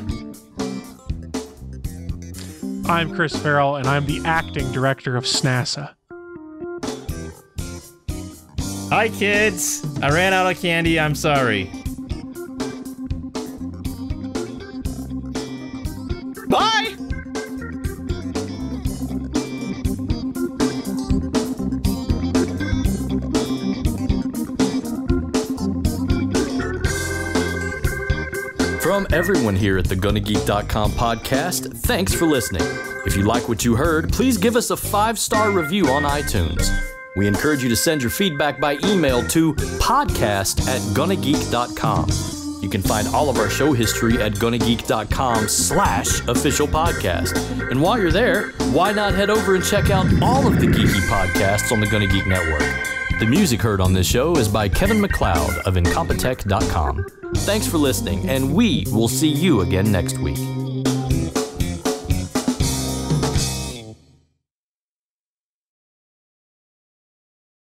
I'm Chris Ferrell, and I'm the acting director of SNASA. Hi, kids. I ran out of candy. I'm sorry. Bye! From everyone here at the GonnaGeek.com podcast, thanks for listening. If you like what you heard, please give us a 5-star review on iTunes. We encourage you to send your feedback by email to podcast@GonnaGeek.com. You can find all of our show history at GonnaGeek.com/official podcast. And while you're there, why not head over and check out all of the geeky podcasts on the GonnaGeek network? The music heard on this show is by Kevin MacLeod of Incompetech.com. Thanks for listening, and we will see you again next week.